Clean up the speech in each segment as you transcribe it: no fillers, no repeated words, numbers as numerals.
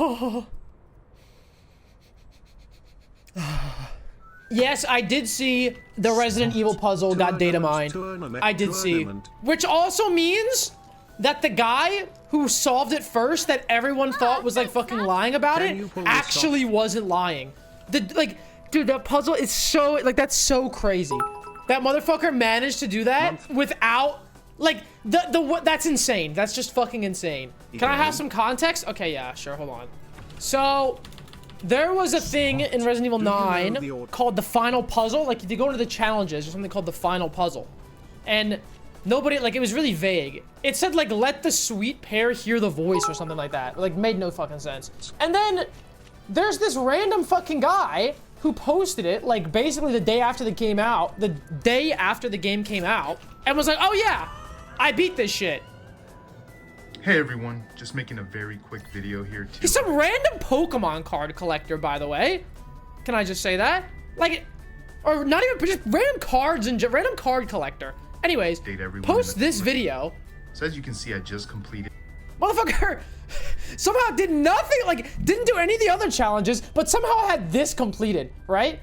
Oh. Yes, I did see the Resident Evil puzzle got data mined. I did see. Which also means that the guy who solved it first that everyone thought was like fucking lying about it actually wasn't lying. Dude, that puzzle is so, like, that's so crazy. That motherfucker managed to do that without, like, that's insane. That's just fucking insane. Can I have some context? Okay, yeah, sure, hold on. So, there was a thing in Resident Evil 9 called the final puzzle. Like, you go into the challenges, there's something called the final puzzle. And nobody, like, it was really vague. It said, like, let the sweet pair hear the voice or something like that. Like, made no fucking sense. And then there's this random fucking guy who posted it, like, basically the day after the game came out, and was like, oh yeah, I beat this shit. Hey everyone, just making a very quick video here too. He's some random Pokemon card collector, by the way. Can I just say that? Like, or not even, just random cards and random card collector. Anyways, post this video. So as you can see, I just completed. Motherfucker somehow did nothing, like, didn't do any of the other challenges, but somehow had this completed, right?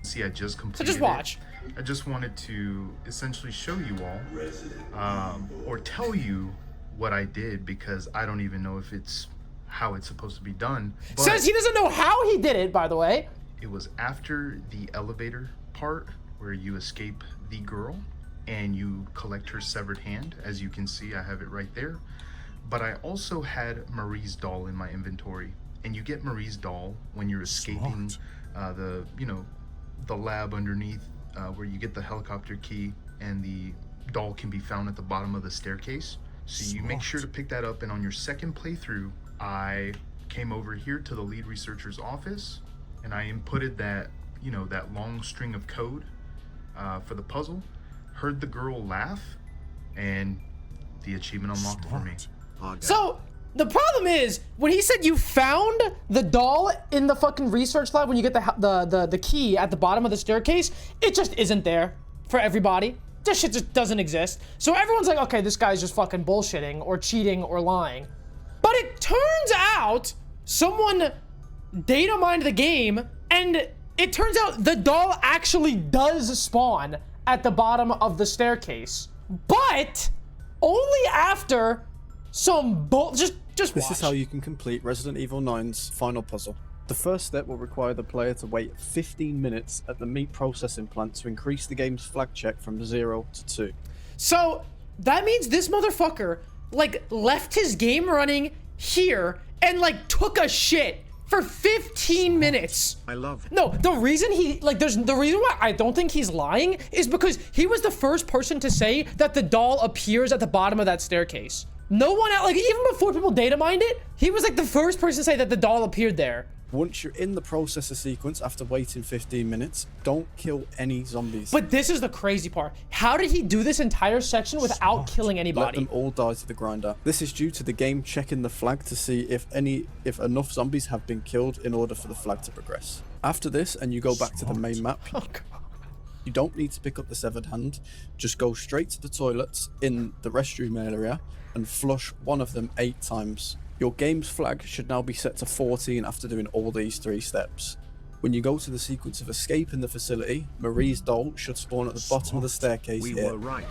See, I just completed. So just watch. I just wanted to essentially show you all, or tell you what I did, because I don't even know if it's how it's supposed to be done. But says he doesn't know how he did it, by the way. It was after the elevator part where you escape the girl and you collect her severed hand. As you can see, I have it right there. But I also had Marie's doll in my inventory, and you get Marie's doll when you're escaping the lab underneath, where you get the helicopter key, and the doll can be found at the bottom of the staircase. So you make sure to pick that up, and on your second playthrough, I came over here to the lead researcher's office, and I inputted that, that long string of code for the puzzle, heard the girl laugh, and the achievement unlocked for me. So the problem is, when he said you found the doll in the fucking research lab when you get the key at the bottom of the staircase, it just isn't there for everybody. This shit just doesn't exist. So everyone's like, okay, this guy's just fucking bullshitting or cheating or lying. But it turns out someone data mined the game, and it turns out the doll actually does spawn at the bottom of the staircase, but only after some just watch. This is how you can complete Resident Evil 9's final puzzle. The first step will require the player to wait 15 minutes at the meat processing plant to increase the game's flag check from 0 to 2. So that means this motherfucker, like, left his game running here and, like, took a shit for 15 minutes. No, the reason the reason why I don't think he's lying is because he was the first person to say that the doll appears at the bottom of that staircase. No one else, like, even before people data mined it, he was like the first person to say that the doll appeared there. Once you're in the processor sequence after waiting 15 minutes, don't kill any zombies. But this is the crazy part. How did he do this entire section without killing anybody? Let them all die to the grinder. This is due to the game checking the flag to see if enough zombies have been killed in order for the flag to progress. After this, and you go back to the main map, you don't need to pick up the severed hand. Just go straight to the toilets in the restroom area and flush one of them 8 times. Your game's flag should now be set to 14 after doing all these 3 steps. When you go to the sequence of escape in the facility, Marie's doll should spawn at the bottom of the staircase here. We were right.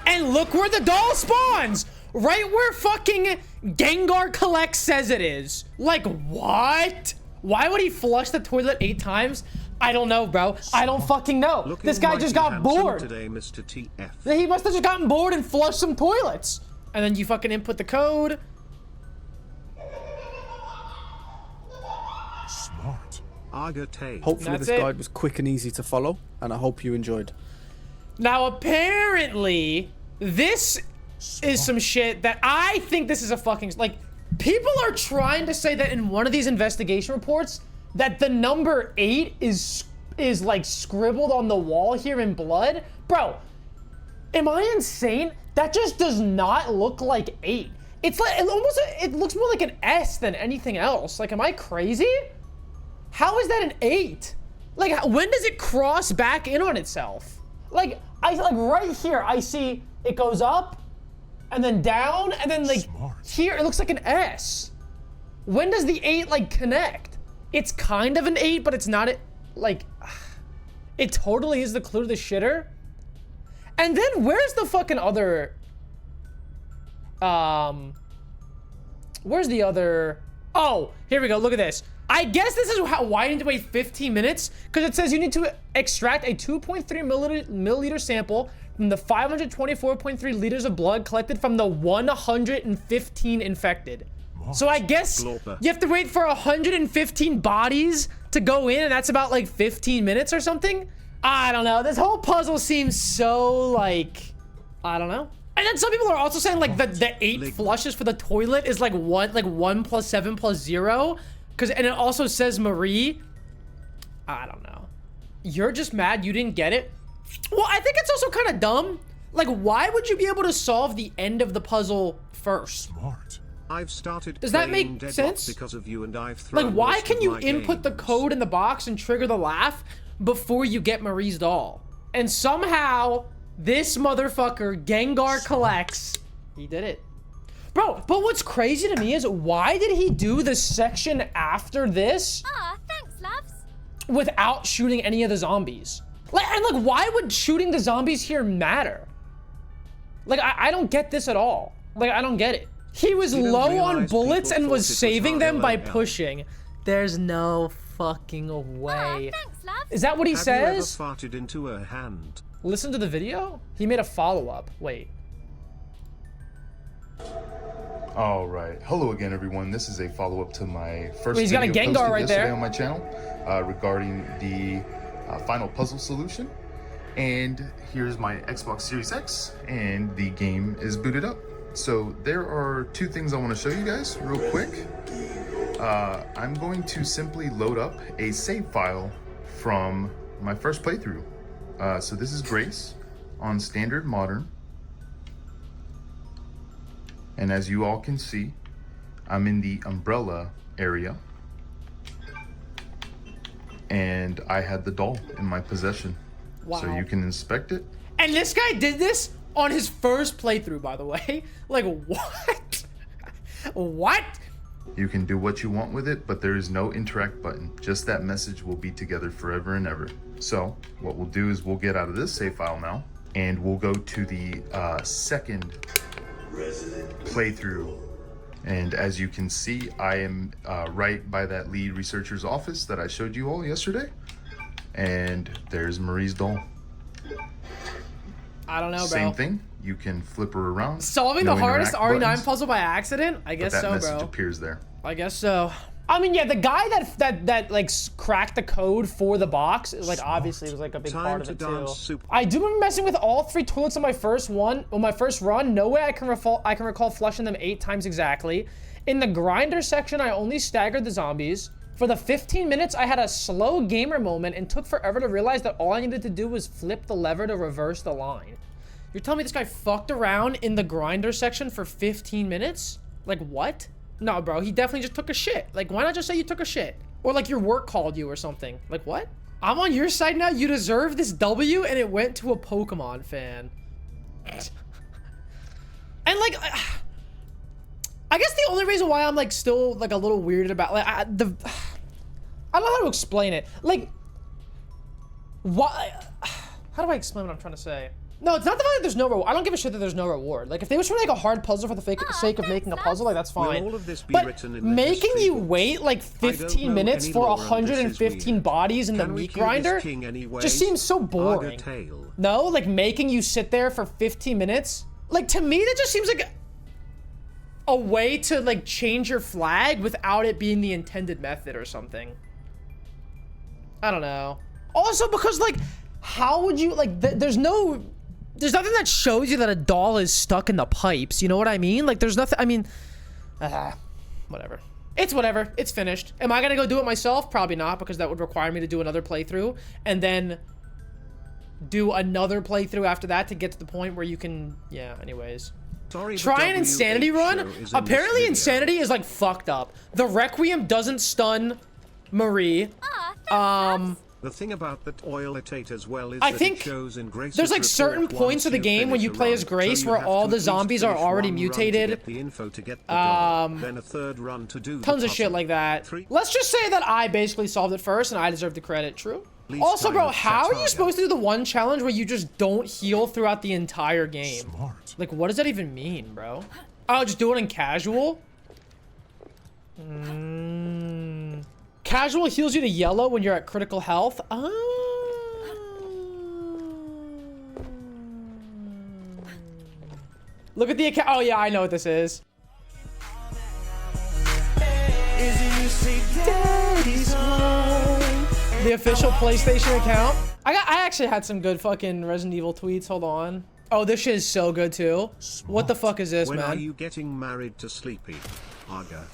And look where the doll spawns! Right where fucking Gengar Collect says it is. Like, what? Why would he flush the toilet 8 times? I don't know, bro. I don't fucking know. This guy just got bored. Today, Mr. TF. He must have just gotten bored and flushed some toilets. And then you fucking input the code. Smart. Hopefully this guide was quick and easy to follow, and I hope you enjoyed. Now, apparently, this is some shit that I think this is a fucking, like, people are trying to say that in one of these investigation reports that the number 8 is like scribbled on the wall here in blood. Bro, am I insane? That just does not look like 8. It's like, it looks more like an S than anything else. Like, am I crazy? How is that an 8? Like, when does it cross back in on itself? Like, right here, I see it goes up, and then down, and then like, here, it looks like an S. When does the 8 like connect? It's kind of an 8, but it's not it, like, it totally is the clue to the shitter. And then where's the fucking other, where's the other, oh, here we go, look at this. I guess this is why you need to wait 15 minutes, because it says you need to extract a 2.3 milliliter sample from the 524.3 liters of blood collected from the 115 infected. So I guess you have to wait for 115 bodies to go in, and that's about like 15 minutes or something? I don't know. This whole puzzle seems so like, I don't know. And then some people are also saying like the 8 flushes for the toilet is like 1 plus 7 plus 0. And it also says Marie. I don't know. You're just mad you didn't get it? Well, I think it's also kind of dumb. Like, why would you be able to solve the end of the puzzle first? Smart. I've started. Does that make sense? Because of you, and I've like, why can you input the code in the box and trigger the laugh before you get Marie's doll? And somehow, this motherfucker, Gengar collects. He did it. Bro, but what's crazy to me is why did he do the section after this? Thanks, loves. Without shooting any of the zombies? Like, and like, why would shooting the zombies here matter? Like, I don't get this at all. Like, I don't get it. He was low on bullets and was saving them by pushing. There's no fucking way. Thanks, loves. Is that what he says? Have you ever farted into her hand? Listen to the video. He made a follow-up. Wait. All right. Hello again, everyone. This is a follow-up to my first He's got a video Gengar posted right yesterday there on my channel regarding the final puzzle solution. And here's my Xbox Series X, and the game is booted up. So there are 2 things I want to show you guys real quick. I'm going to simply load up a save file from my first playthrough. So this is Grace on Standard Modern. And as you all can see, I'm in the umbrella area. And I had the doll in my possession. Wow. So you can inspect it. And this guy did this on his first playthrough, by the way. Like, what? What? You can do what you want with it, but there is no interact button. Just that message will be together forever and ever. So what we'll do is we'll get out of this save file now, and we'll go to the second playthrough. And as you can see, I am right by that lead researcher's office that I showed you all yesterday. And there's Marie's doll. I don't know, bro. Same thing. You can flip her around. Solving No the hardest interact RE9 buttons, puzzle by accident? I guess but that so, message bro. appears there. I guess so. I mean, yeah, the guy that like cracked the code for the box, like obviously was like a big part of it too. I do remember messing with all 3 toilets on my first run. No way I can recall flushing them 8 times exactly. In the grinder section, I only staggered the zombies. For the 15 minutes, I had a slow gamer moment and took forever to realize that all I needed to do was flip the lever to reverse the line. You're telling me this guy fucked around in the grinder section for 15 minutes? Like, what? No, bro, he definitely just took a shit. Like, why not just say you took a shit? Or like your work called you or something. Like, what? I'm on your side now. You deserve this W, and it went to a Pokemon fan. And like, I guess the only reason why I'm like still like a little weirded about like I don't know how to explain it. Like, why? How do I explain what I'm trying to say? No, it's not the fact that there's no reward. I don't give a shit that there's no reward. Like, if they were trying to make a hard puzzle for the sake of making a puzzle, like, that's fine. Will all of this be but written in the making history you books? wait, like, 15 minutes for 115 bodies in the meat grinder just seems so boring. No? Like, making you sit there for 15 minutes? Like, to me, that just seems like a way to, like, change your flag without it being the intended method or something. I don't know. Also, because, like, how would you, like, there's nothing that shows you that a doll is stuck in the pipes. You know what I mean? Like, there's nothing, I mean, whatever. It's whatever. It's finished. Am I gonna go do it myself? Probably not, because that would require me to do another playthrough and then do another playthrough after that to get to the point where you can, yeah, anyways. Try an insanity run. Apparently insanity is like fucked up. The Requiem doesn't stun Marie. The thing about that oil etate as well is I that think it shows in Grace's there's like certain report points of the once game when finish you a play run. as Grace So you where have all to the at least zombies are finish already one run to mutated. get the info to get the goal, then a third run to do the Tons of shit puzzle. like that. 3 Let's just say that I basically solved it first and I deserve the credit. True. Least Also, time bro, of how are you satire. supposed to do the one challenge where you just don't heal throughout the entire game? Smart. Like, what does that even mean, bro? Oh, just do it in casual? Casual heals you to yellow when you're at critical health. Look at the account. Oh, yeah, I know what this is. The official PlayStation account. I actually had some good fucking Resident Evil tweets. Hold on. Oh, this shit is so good too. What the fuck is this, When are man? you getting married to Sleepy? Aga.